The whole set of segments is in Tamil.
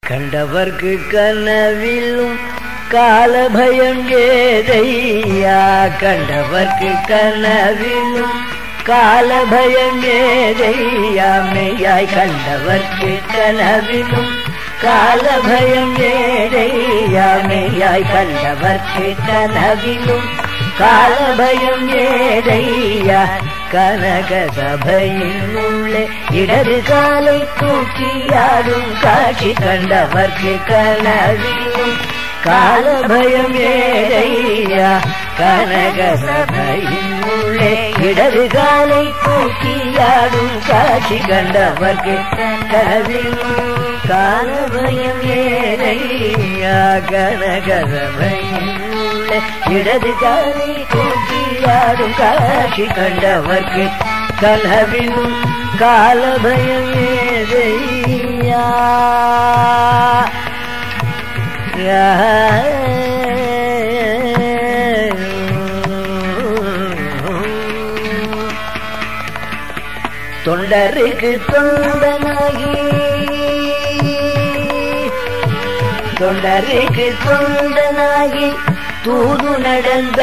கண்டவர்க்கு கனவிலும் காலபயம் ஏதையா. கண்டவர்க்கு கனவிலும் காலபயம் ஏதையா. மெய்யாய் கண்டவர்க்கு கனவிலும் காலபயம் ஏதையா. மெய்யாய் கண்டவர்க்கு கனவிலும் காலபயம் ஏதையா. கனக சபையின் உள்ளே இடது காலை தூக்கியாடும் காட்சி கண்டவர்க்கு கனவிலும் காலபயம் ஏதையா. கனக சபையின் உள்ளே இடது காலை தூக்கியாடும் காட்சி கண்டவர்க்கு கனவிலும் காலபயம் ஏதையா. கனக சபையின் உள்ளே இடது காலை தூக்கியாடும் காட்சி கண்டவர்க்கு கனவிலும் காலபயம் ஏதையா. தொண்டருக்கு தொண்டனாகி தொண்டருக்கு தொண்டனாகி தூது நடந்த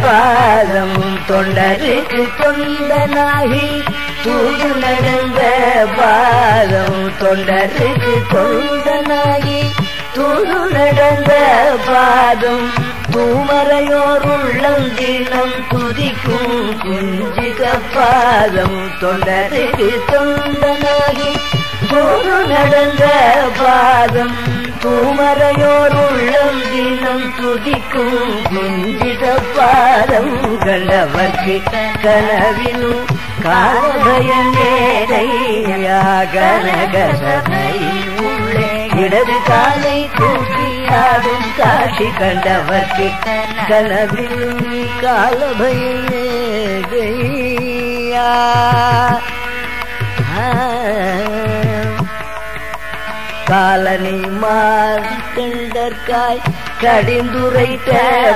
பாதம். தொண்டருக்கு தொண்டனாகி தூது நடந்த பாதம். தொண்டருக்கு தொண்டனாகி தூது நடந்த பாதம். தூமரையோர் உள்ளம் தினம் துதிக்கும் குஞ்சிக பாதம். தொண்டருக்கு தொண்டனாகி தூது நடந்த பாதம். தூமரையோர் உள்ளம் தினம் துதிக்கும் குஞ்சித பாதம். கண்டவர்க்கு கனவிலும் காலபயம் ஏதையா. கனக சபையின் உள்ளே இடது காலை தூக்கியாடும் காட்சி கண்டவர்க்கு கனவிலும் காலபயம் ஏதையா. காலனை மார்க்கண்டற்காய் கடிந்துரைத்த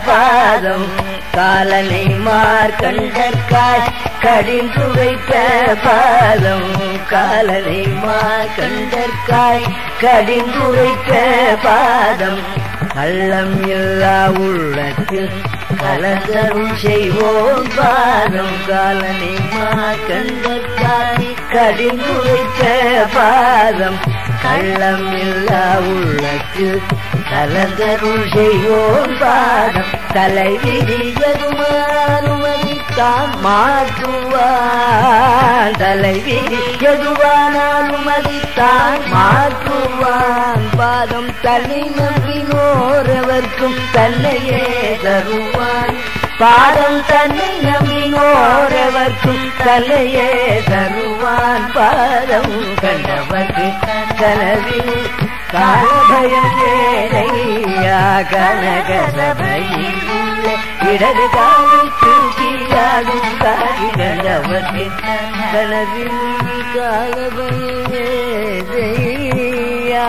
பாதம். காலனை மார்க்கண்டற்காய் கடிந்துரைத்த பாதம். காலனை மார்க்கண்டற்காய் கடிந்துரைத்த பாதம். கள்ளம் இல்லா உள்ளத்தில் கலந்தரும் செய்வோம் பாதம். காலனை மார்க்கண்டற்காய் கடிந்துரைத்த பாதம். கள்ளம் இல்லா உள்ளத்தில் கலந்தருள் செய்வோம் பாதம். தலைவிதி எதுவானுமதித்தான் மாற்றுவான். தலைவிதி எதுவானாலுமதித்தான் மாற்றுவான் பாதம். தன்னை நம்பினோரவர்க்கும் தன்னையே தருவான் பாதம். தன்னை நம்பினோரவர்க்கும் தன்னையே தருவான் பாதம். கண்டவர்க்கு கனவில் காலபயம் ஏதையா. கனக சபையின் உள்ளே இடது காலை தூக்கியாடும் காட்சி கண்டவர்க்கு கனவில் காலபயம் ஏதையா.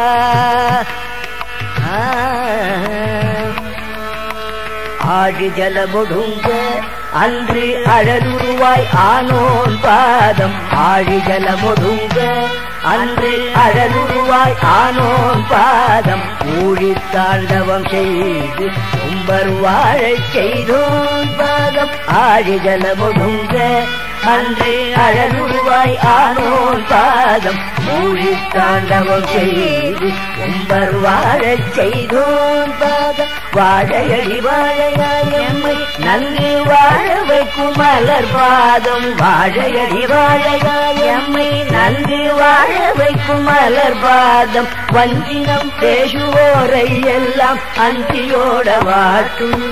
ஆழி ஜலமுடுங்க அன்று அழலுருவாய் ஆனோன் பாதம். ஆழி ஜலமுடுங்க அன்று அழலுருவாய் ஆனோன் பாதம். ஊழி தாண்டவம் செய்து உம்பர் வாழச் செய்தோன் பாதம். ஆழி ஜலமுடுங்க அன்று அழலுருவாய் ஆனோன் பாதம். ஊழி தாண்டவம் செய்து உம்பர் வாழச் செய்தோன் பாதம். வாழையடி வாழையாயம்மை நன்கு வாழ வைக்கும் மலர் பாதம். வாழையடி வாழையாயம்மை நன்கு வாழ வைக்கும் மலர் பாதம். வஞ்சினம் பேசுவோரை எல்லாம் அஞ்சியோட வாட்டும்.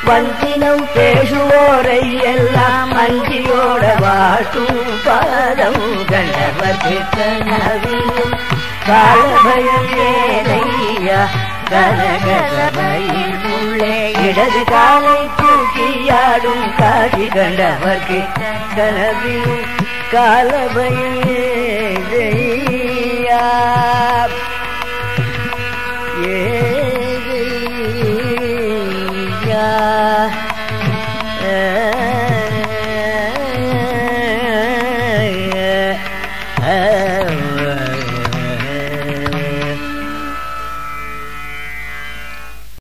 வஞ்சினம் பேசுவோரை எல்லாம் அஞ்சியோட வாட்டும் பாதம். கண்டவர்க்கு கனவிலும் காலபயம் ஏதையா. கனக சபையின் உள்ளே இடது காலை தூக்கியாடும் காட்சி கண்டவர்க்கு கனவிலும் காலபயம் ஏதையா.